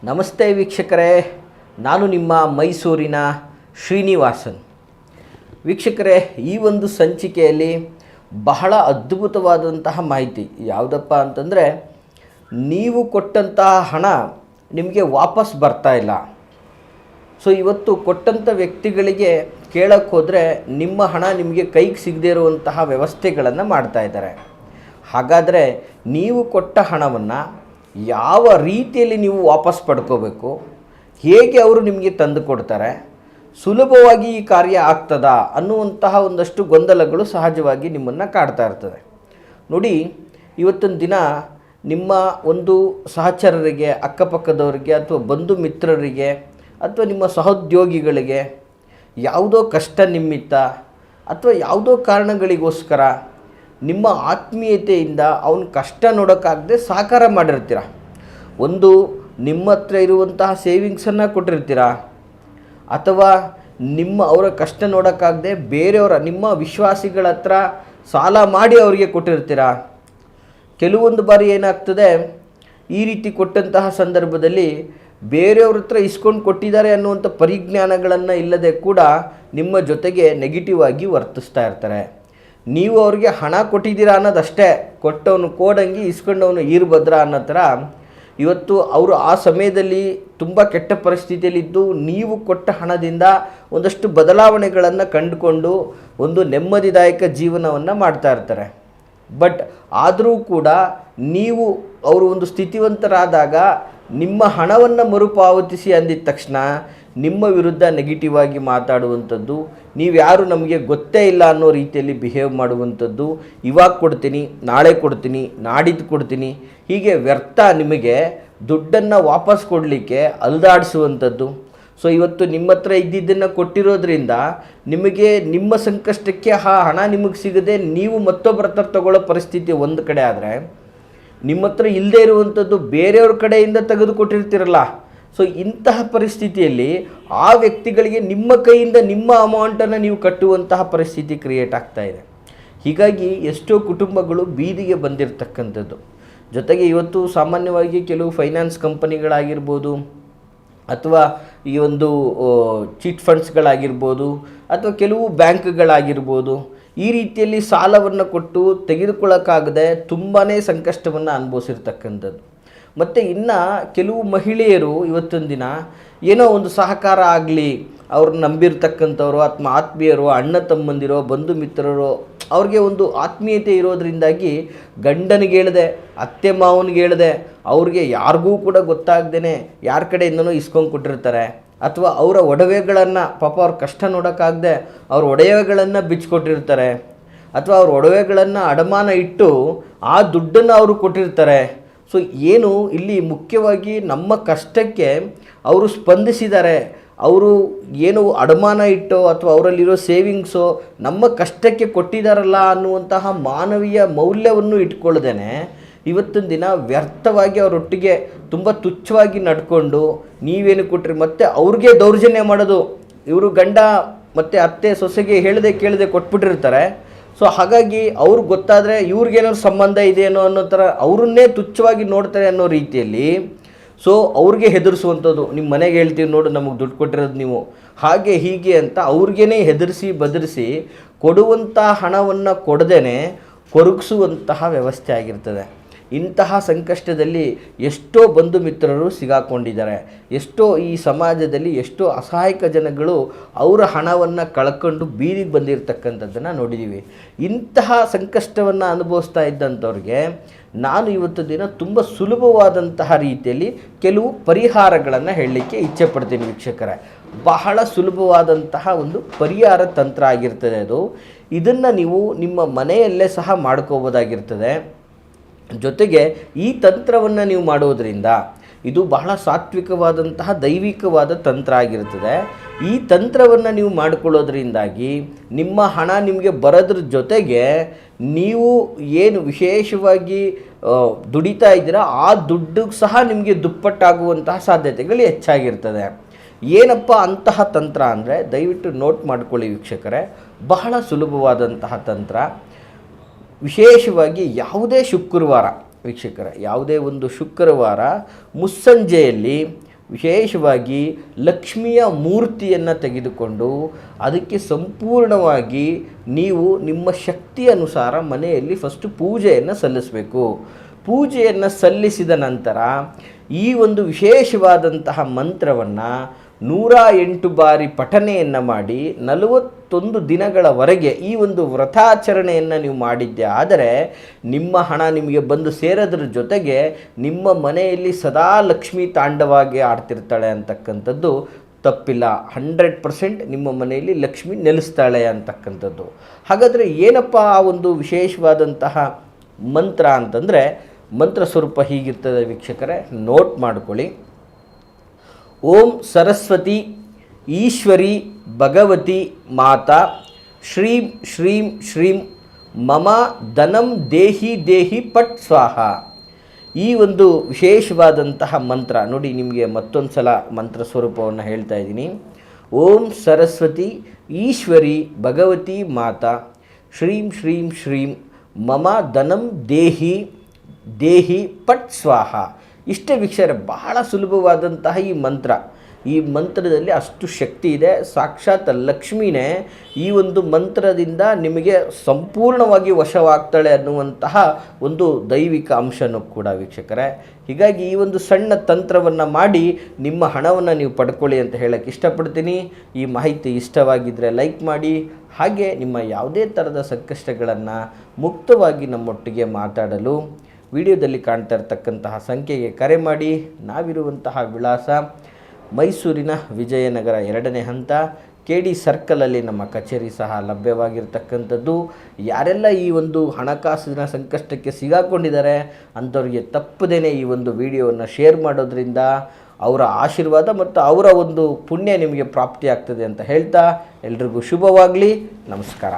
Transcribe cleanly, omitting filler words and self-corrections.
ನಮಸ್ತೆ ವೀಕ್ಷಕರೇ, ನಾನು ನಿಮ್ಮ ಮೈಸೂರಿನ ಶ್ರೀನಿವಾಸನ್. ವೀಕ್ಷಕರೇ, ಈ ಒಂದು ಸಂಚಿಕೆಯಲ್ಲಿ ಬಹಳ ಅದ್ಭುತವಾದಂತಹ ಮಾಹಿತಿ ಯಾವುದಪ್ಪ ಅಂತಂದರೆ, ನೀವು ಕೊಟ್ಟಂತಹ ಹಣ ನಿಮಗೆ ವಾಪಸ್ ಬರ್ತಾ ಇಲ್ಲ. ಸೊ ಇವತ್ತು ಕೊಟ್ಟಂಥ ವ್ಯಕ್ತಿಗಳಿಗೆ ಕೇಳಕ್ಕೆ ಹೋದರೆ ನಿಮ್ಮ ಹಣ ನಿಮಗೆ ಕೈಗೆ ಸಿಗದೇ ಇರುವಂತಹ ವ್ಯವಸ್ಥೆಗಳನ್ನು ಮಾಡ್ತಾ ಇದ್ದಾರೆ. ಹಾಗಾದರೆ ನೀವು ಕೊಟ್ಟ ಹಣವನ್ನು ಯಾವ ರೀತಿಯಲ್ಲಿ ನೀವು ವಾಪಸ್ ಪಡ್ಕೋಬೇಕು, ಹೇಗೆ ಅವರು ನಿಮಗೆ ತಂದು ಕೊಡ್ತಾರೆ, ಸುಲಭವಾಗಿ ಈ ಕಾರ್ಯ ಆಗ್ತದಾ ಅನ್ನುವಂತಹ ಒಂದಷ್ಟು ಗೊಂದಲಗಳು ಸಹಜವಾಗಿ ನಿಮ್ಮನ್ನು ಕಾಡ್ತಾ ಇರ್ತದೆ. ನೋಡಿ, ಇವತ್ತಿನ ದಿನ ನಿಮ್ಮ ಒಂದು ಸಹಚರರಿಗೆ, ಅಕ್ಕಪಕ್ಕದವರಿಗೆ ಅಥವಾ ಬಂಧು ಮಿತ್ರರಿಗೆ ಅಥವಾ ನಿಮ್ಮ ಸಹೋದ್ಯೋಗಿಗಳಿಗೆ ಯಾವುದೋ ಕಷ್ಟ ನಿಮಿತ್ತ ಅಥವಾ ಯಾವುದೋ ಕಾರಣಗಳಿಗೋಸ್ಕರ ನಿಮ್ಮ ಆತ್ಮೀಯತೆಯಿಂದ ಅವನ ಕಷ್ಟ ನೋಡೋಕ್ಕಾಗದೆ ಸಹಕಾರ ಮಾಡಿರ್ತೀರ. ಒಂದು ನಿಮ್ಮ ಹತ್ರ ಇರುವಂತಹ ಸೇವಿಂಗ್ಸನ್ನು ಕೊಟ್ಟಿರ್ತೀರ, ಅಥವಾ ಅವರ ಕಷ್ಟ ನೋಡೋಕ್ಕಾಗದೆ ಬೇರೆಯವರ ನಿಮ್ಮ ವಿಶ್ವಾಸಿಗಳ ಹತ್ರ ಸಾಲ ಮಾಡಿ ಅವರಿಗೆ ಕೊಟ್ಟಿರ್ತೀರ. ಕೆಲವೊಂದು ಬಾರಿ ಏನಾಗ್ತದೆ, ಈ ರೀತಿ ಕೊಟ್ಟಂತಹ ಸಂದರ್ಭದಲ್ಲಿ ಬೇರೆಯವ್ರ ಹತ್ರ ಇಸ್ಕೊಂಡು ಕೊಟ್ಟಿದ್ದಾರೆ ಅನ್ನುವಂಥ ಪರಿಜ್ಞಾನಗಳನ್ನು ಇಲ್ಲದೆ ಕೂಡ ನಿಮ್ಮ ಜೊತೆಗೆ ನೆಗೆಟಿವ್ ಆಗಿ ವರ್ತಿಸ್ತಾ ಇರ್ತಾರೆ. ನೀವು ಅವ್ರಿಗೆ ಹಣ ಕೊಟ್ಟಿದ್ದೀರಾ ಅನ್ನೋದಷ್ಟೇ, ಕೊಟ್ಟವನು ಕೋಡಂಗಿ ಇಸ್ಕೊಂಡವನು ಈರ್ಭದ್ರ ಅನ್ನೋ ಥರ ಇವತ್ತು ಅವರು ಆ ಸಮಯದಲ್ಲಿ ತುಂಬ ಕೆಟ್ಟ ಪರಿಸ್ಥಿತಿಯಲ್ಲಿದ್ದು ನೀವು ಕೊಟ್ಟ ಹಣದಿಂದ ಒಂದಷ್ಟು ಬದಲಾವಣೆಗಳನ್ನು ಕಂಡುಕೊಂಡು ಒಂದು ನೆಮ್ಮದಿದಾಯಕ ಜೀವನವನ್ನು ಮಾಡ್ತಾ ಇರ್ತಾರೆ. ಬಟ್ ಆದರೂ ಕೂಡ ನೀವು ಅವರು ಒಂದು ಸ್ಥಿತಿವಂತರಾದಾಗ ನಿಮ್ಮ ಹಣವನ್ನು ಮರುಪಾವತಿಸಿ ಅಂದಿದ ತಕ್ಷಣ ನಿಮ್ಮ ವಿರುದ್ಧ ನೆಗೆಟಿವ್ ಆಗಿ ಮಾತಾಡುವಂಥದ್ದು, ನೀವು ಯಾರು ನಮಗೆ ಗೊತ್ತೇ ಇಲ್ಲ ಅನ್ನೋ ರೀತಿಯಲ್ಲಿ ಬಿಹೇವ್ ಮಾಡುವಂಥದ್ದು, ಇವಾಗ ಕೊಡ್ತೀನಿ, ನಾಳೆ ಕೊಡ್ತೀನಿ, ನಾಡಿದ್ದು ಕೊಡ್ತೀನಿ, ಹೀಗೆ ವ್ಯರ್ಥ ನಿಮಗೆ ದುಡ್ಡನ್ನು ವಾಪಸ್ ಕೊಡಲಿಕ್ಕೆ ಅಲ್ದಾಡಿಸುವಂಥದ್ದು. ಸೊ ಇವತ್ತು ನಿಮ್ಮ ಹತ್ರ ಇದ್ದಿದ್ದನ್ನು ಕೊಟ್ಟಿರೋದ್ರಿಂದ ನಿಮಗೆ ನಿಮ್ಮ ಸಂಕಷ್ಟಕ್ಕೆ ಆ ಹಣ ನಿಮಗೆ ಸಿಗದೆ ನೀವು ಮತ್ತೊಬ್ಬರ ಹತ್ರ ತಗೊಳ್ಳೋ ಪರಿಸ್ಥಿತಿ ಒಂದು ಕಡೆ ಆದರೆ, ನಿಮ್ಮ ಹತ್ರ ಇಲ್ಲದೆ ಇರುವಂಥದ್ದು ಬೇರೆಯವ್ರ ಕಡೆಯಿಂದ ತೆಗೆದುಕೊಟ್ಟಿರ್ತಿರಲ್ಲ. ಸೊ ಇಂತಹ ಪರಿಸ್ಥಿತಿಯಲ್ಲಿ ಆ ವ್ಯಕ್ತಿಗಳಿಗೆ ನಿಮ್ಮ ಕೈಯಿಂದ ನಿಮ್ಮ ಅಮೌಂಟನ್ನು ನೀವು ಕಟ್ಟುವಂತಹ ಪರಿಸ್ಥಿತಿ ಕ್ರಿಯೇಟ್ ಆಗ್ತಾ ಇದೆ. ಹೀಗಾಗಿ ಎಷ್ಟೋ ಕುಟುಂಬಗಳು ಬೀದಿಗೆ ಬಂದಿರತಕ್ಕಂಥದ್ದು. ಜೊತೆಗೆ ಇವತ್ತು ಸಾಮಾನ್ಯವಾಗಿ ಕೆಲವು ಫೈನಾನ್ಸ್ ಕಂಪನಿಗಳಾಗಿರ್ಬೋದು, ಅಥವಾ ಈ ಒಂದು ಚಿಟ್ ಫಂಡ್ಸ್ಗಳಾಗಿರ್ಬೋದು, ಅಥವಾ ಕೆಲವು ಬ್ಯಾಂಕ್ಗಳಾಗಿರ್ಬೋದು, ಈ ರೀತಿಯಲ್ಲಿ ಸಾಲವನ್ನು ಕೊಟ್ಟು ತೆಗೆದುಕೊಳ್ಳೋಕ್ಕಾಗದೆ ತುಂಬಾ ಸಂಕಷ್ಟವನ್ನು ಅನುಭವಿಸಿರ್ತಕ್ಕಂಥದ್ದು. ಮತ್ತು ಇನ್ನು ಕೆಲವು ಮಹಿಳೆಯರು ಇವತ್ತಿನ ದಿನ ಏನೋ ಒಂದು ಸಹಕಾರ ಆಗಲಿ, ಅವ್ರನ್ನ ನಂಬಿರ್ತಕ್ಕಂಥವ್ರು ಅಥವಾ ಆತ್ಮೀಯರು, ಅಣ್ಣ ತಮ್ಮಂದಿರೋ, ಬಂಧು ಮಿತ್ರರು, ಅವ್ರಿಗೆ ಒಂದು ಆತ್ಮೀಯತೆ ಇರೋದ್ರಿಂದಾಗಿ ಗಂಡನಿಗೆ ಹೇಳ್ದೆ, ಅತ್ತೆ ಮಾವನಿಗೆ ಹೇಳ್ದೆ, ಅವ್ರಿಗೆ ಯಾರಿಗೂ ಕೂಡ ಗೊತ್ತಾಗ್ದೇ ಯಾರ ಕಡೆಯಿಂದನೂ ಇಸ್ಕೊಂಡು ಕೊಟ್ಟಿರ್ತಾರೆ. ಅಥವಾ ಅವರ ಒಡವೆಗಳನ್ನು ಪಾಪ ಅವ್ರ ಕಷ್ಟ ನೋಡೋಕ್ಕಾಗದೆ ಅವ್ರ ಒಡವೆಗಳನ್ನು ಬಿಚ್ಚಿಕೊಟ್ಟಿರ್ತಾರೆ, ಅಥವಾ ಅವ್ರ ಒಡವೆಗಳನ್ನು ಅಡಮಾನ ಇಟ್ಟು ಆ ದುಡ್ಡನ್ನು ಅವರು ಕೊಟ್ಟಿರ್ತಾರೆ. ಸೊ ಏನು ಇಲ್ಲಿ ಮುಖ್ಯವಾಗಿ ನಮ್ಮ ಕಷ್ಟಕ್ಕೆ ಅವರು ಸ್ಪಂದಿಸಿದ್ದಾರೆ, ಅವರು ಏನು ಅಡಮಾನ ಇಟ್ಟೋ ಅಥವಾ ಅವರಲ್ಲಿರೋ ಸೇವಿಂಗ್ಸೋ ನಮ್ಮ ಕಷ್ಟಕ್ಕೆ ಕೊಟ್ಟಿದ್ದಾರಲ್ಲ ಅನ್ನುವಂತಹ ಮಾನವೀಯ ಮೌಲ್ಯವನ್ನು ಇಟ್ಕೊಳ್ಳದೇನೆ ಇವತ್ತಿನ ದಿನ ವ್ಯರ್ಥವಾಗಿ ಅವರೊಟ್ಟಿಗೆ ತುಂಬ ತುಚ್ಛವಾಗಿ ನಡ್ಕೊಂಡು ನೀವೇನು ಕೊಟ್ಟರೆ ಮತ್ತೆ ಅವ್ರಿಗೆ ದೌರ್ಜನ್ಯ ಮಾಡೋದು. ಇವರು ಗಂಡ ಮತ್ತು ಅತ್ತೆ ಸೊಸೆಗೆ ಹೇಳದೆ ಕೇಳದೆ ಕೊಟ್ಬಿಟ್ಟಿರ್ತಾರೆ. ಸೊ ಹಾಗಾಗಿ ಅವ್ರಿಗೆ ಗೊತ್ತಾದರೆ ಇವ್ರಿಗೇನಾದ್ರು ಸಂಬಂಧ ಇದೆಯೇನೋ ಅನ್ನೋ ಥರ ಅವ್ರನ್ನೇ ತುಚ್ಛವಾಗಿ ನೋಡ್ತಾರೆ ಅನ್ನೋ ರೀತಿಯಲ್ಲಿ ಸೊ ಅವ್ರಿಗೆ ಹೆದರಿಸುವಂಥದ್ದು. ನಿಮ್ಮ ಮನೆಗೆ ಹೇಳ್ತೀವಿ ನೋಡು, ನಮಗೆ ದುಡ್ಡು ಕೊಟ್ಟಿರೋದು ನೀವು, ಹಾಗೆ ಹೀಗೆ ಅಂತ ಅವ್ರಿಗೇ ಹೆದರಿಸಿ ಬದರಿಸಿ ಕೊಡುವಂಥ ಹಣವನ್ನು ಕೊಡದೇನೆ ಕೊರಗಿಸುವಂತಹ ವ್ಯವಸ್ಥೆ ಆಗಿರ್ತದೆ. ಇಂತಹ ಸಂಕಷ್ಟದಲ್ಲಿ ಎಷ್ಟೋ ಬಂಧು ಮಿತ್ರರು ಸಿಗಾಕೊಂಡಿದ್ದಾರೆ. ಎಷ್ಟೋ ಈ ಸಮಾಜದಲ್ಲಿ ಎಷ್ಟೋ ಅಸಹಾಯಕ ಜನಗಳು ಅವರ ಹಣವನ್ನು ಕಳ್ಕೊಂಡು ಬೀದಿಗೆ ಬಂದಿರತಕ್ಕಂಥದ್ದನ್ನು ನೋಡಿದ್ದೀವಿ. ಇಂತಹ ಸಂಕಷ್ಟವನ್ನು ಅನುಭವಿಸ್ತಾ ಇದ್ದಂಥವ್ರಿಗೆ ನಾನು ಇವತ್ತು ದಿನ ತುಂಬ ಸುಲಭವಾದಂತಹ ರೀತಿಯಲ್ಲಿ ಕೆಲವು ಪರಿಹಾರಗಳನ್ನು ಹೇಳಲಿಕ್ಕೆ ಇಚ್ಛೆ ಪಡ್ತೀನಿ ವೀಕ್ಷಕರೇ. ಬಹಳ ಸುಲಭವಾದಂತಹ ಒಂದು ಪರಿಹಾರ ತಂತ್ರ ಆಗಿರ್ತದೆ ಅದು. ಇದನ್ನು ನೀವು ನಿಮ್ಮ ಮನೆಯಲ್ಲೇ ಸಹ ಮಾಡ್ಕೋಬೋದಾಗಿರ್ತದೆ. ಜೊತೆಗೆ ಈ ತಂತ್ರವನ್ನು ನೀವು ಮಾಡೋದರಿಂದ ಇದು ಬಹಳ ಸಾತ್ವಿಕವಾದಂತಹ ದೈವಿಕವಾದ ತಂತ್ರ ಆಗಿರ್ತದೆ. ಈ ತಂತ್ರವನ್ನು ನೀವು ಮಾಡಿಕೊಳ್ಳೋದ್ರಿಂದಾಗಿ ನಿಮ್ಮ ಹಣ ನಿಮಗೆ ಬರೋದ್ರ ಜೊತೆಗೆ ನೀವು ಏನು ವಿಶೇಷವಾಗಿ ದುಡಿತಾ ಇದ್ದೀರಾ ಆ ದುಡ್ಡಿಗೆ ಸಹ ನಿಮಗೆ ದುಪ್ಪಟ್ಟಾಗುವಂತಹ ಸಾಧ್ಯತೆಗಳು ಹೆಚ್ಚಾಗಿರ್ತದೆ. ಏನಪ್ಪ ಅಂತಹ ತಂತ್ರ ಅಂದರೆ ದಯವಿಟ್ಟು ನೋಟ್ ಮಾಡ್ಕೊಳ್ಳಿ ವೀಕ್ಷಕರೇ, ಬಹಳ ಸುಲಭವಾದಂತಹ ತಂತ್ರ. ವಿಶೇಷವಾಗಿ ಯಾವುದೇ ಶುಕ್ರವಾರ ವೀಕ್ಷಕರೇ, ಯಾವುದೇ ಒಂದು ಶುಕ್ರವಾರ ಮುಸ್ಸಂಜೆಯಲ್ಲಿ ವಿಶೇಷವಾಗಿ ಲಕ್ಷ್ಮಿಯ ಮೂರ್ತಿಯನ್ನು ತೆಗೆದುಕೊಂಡು ಅದಕ್ಕೆ ಸಂಪೂರ್ಣವಾಗಿ ನೀವು ನಿಮ್ಮ ಶಕ್ತಿ ಅನುಸಾರ ಮನೆಯಲ್ಲಿ ಫಸ್ಟು ಪೂಜೆಯನ್ನು ಸಲ್ಲಿಸಬೇಕು. ಪೂಜೆಯನ್ನು ಸಲ್ಲಿಸಿದ ನಂತರ ಈ ಒಂದು ವಿಶೇಷವಾದಂತಹ ಮಂತ್ರವನ್ನು 108 ಬಾರಿ ಪಠನೆಯನ್ನು ಮಾಡಿ 41 ದಿನಗಳವರೆಗೆ ಈ ಒಂದು ವ್ರತಾಚರಣೆಯನ್ನು ನೀವು ಮಾಡಿದ್ದೆ ಆದರೆ ನಿಮ್ಮ ಹಣ ನಿಮಗೆ ಬಂದು ಸೇರೋದ್ರ ಜೊತೆಗೆ ನಿಮ್ಮ ಮನೆಯಲ್ಲಿ ಸದಾ ಲಕ್ಷ್ಮೀ ತಾಂಡವಾಗಿ ಆಡ್ತಿರ್ತಾಳೆ ಅಂತಕ್ಕಂಥದ್ದು ತಪ್ಪಿಲ್ಲ. 100% ನಿಮ್ಮ ಮನೆಯಲ್ಲಿ ಲಕ್ಷ್ಮಿ ನೆಲೆಸ್ತಾಳೆ ಅಂತಕ್ಕಂಥದ್ದು. ಹಾಗಾದರೆ ಏನಪ್ಪ ಆ ಒಂದು ವಿಶೇಷವಾದಂತಹ ಮಂತ್ರ ಅಂತಂದರೆ, ಮಂತ್ರ ಸ್ವರೂಪ ಹೀಗಿರ್ತದೆ ವೀಕ್ಷಕರೇ, ನೋಟ್ ಮಾಡ್ಕೊಳ್ಳಿ. ಓಂ ಸರಸ್ವತಿ ಈಶ್ವರಿ ಭಗವತಿ ಮಾತಾ ಶ್ರೀಂ ಶ್ರೀಂ ಶ್ರೀಂ ಮಮ ಧನಂ ದೇಹಿ ದೇಹಿ ಪಟ್ ಸ್ವಾಹ. ಈ ಒಂದು ವಿಶೇಷವಾದಂತಹ ಮಂತ್ರ ನೋಡಿ, ನಿಮಗೆ ಮತ್ತೊಂದು ಸಲ ಮಂತ್ರ ಸ್ವರೂಪವನ್ನು ಹೇಳ್ತಾ ಇದ್ದೀನಿ. ಓಂ ಸರಸ್ವತಿ ಈಶ್ವರಿ ಭಗವತಿ ಮಾತಾ ಶ್ರೀಂ ಶ್ರೀಂ ಶ್ರೀಂ ಮಮ ಧನಂ ದೇಹಿ ದೇಹಿ ಪಟ್ ಸ್ವಾಹ. ಇಷ್ಟೇ ವೀಕ್ಷಕರೇ, ಬಹಳ ಸುಲಭವಾದಂತಹ ಈ ಮಂತ್ರ. ಈ ಮಂತ್ರದಲ್ಲಿ ಅಷ್ಟು ಶಕ್ತಿ ಇದೆ. ಸಾಕ್ಷಾತ್ ಲಕ್ಷ್ಮಿನೇ ಈ ಒಂದು ಮಂತ್ರದಿಂದ ನಿಮಗೆ ಸಂಪೂರ್ಣವಾಗಿ ವಶವಾಗ್ತಾಳೆ ಅನ್ನುವಂತಹ ಒಂದು ದೈವಿಕ ಅಂಶನೂ ಕೂಡ ವೀಕ್ಷಕರೇ. ಹೀಗಾಗಿ ಈ ಒಂದು ಸಣ್ಣ ತಂತ್ರವನ್ನು ಮಾಡಿ ನಿಮ್ಮ ಹಣವನ್ನು ನೀವು ಪಡ್ಕೊಳ್ಳಿ ಅಂತ ಹೇಳಕ್ಕೆ ಇಷ್ಟಪಡ್ತೀನಿ. ಈ ಮಾಹಿತಿ ಇಷ್ಟವಾಗಿದ್ದರೆ ಲೈಕ್ ಮಾಡಿ. ಹಾಗೆ ನಿಮ್ಮ ಯಾವುದೇ ಥರದ ಸಂಕಷ್ಟಗಳನ್ನು ಮುಕ್ತವಾಗಿ ನಮ್ಮೊಟ್ಟಿಗೆ ಮಾತಾಡಲು ವಿಡಿಯೋದಲ್ಲಿ ಕಾಣ್ತಾ ಇರತಕ್ಕಂತಹ ಸಂಖ್ಯೆಗೆ ಕರೆ ಮಾಡಿ. ನಾವಿರುವಂತಹ ವಿಳಾಸ ಮೈಸೂರಿನ ವಿಜಯನಗರ 2ನೇ ಹಂತ KD ಸರ್ಕಲಲ್ಲಿ ನಮ್ಮ ಕಚೇರಿ ಸಹ ಲಭ್ಯವಾಗಿರ್ತಕ್ಕಂಥದ್ದು. ಯಾರೆಲ್ಲ ಈ ಒಂದು ಹಣಕಾಸಿನ ಸಂಕಷ್ಟಕ್ಕೆ ಸಿಗಾಕೊಂಡಿದ್ದಾರೆ ಅಂಥವ್ರಿಗೆ ತಪ್ಪದೇನೆ ಈ ಒಂದು ವಿಡಿಯೋವನ್ನು ಶೇರ್ ಮಾಡೋದ್ರಿಂದ ಅವರ ಆಶೀರ್ವಾದ ಮತ್ತು ಅವರ ಒಂದು ಪುಣ್ಯ ನಿಮಗೆ ಪ್ರಾಪ್ತಿಯಾಗ್ತದೆ ಅಂತ ಹೇಳ್ತಾ ಎಲ್ರಿಗೂ ಶುಭವಾಗಲಿ. ನಮಸ್ಕಾರ.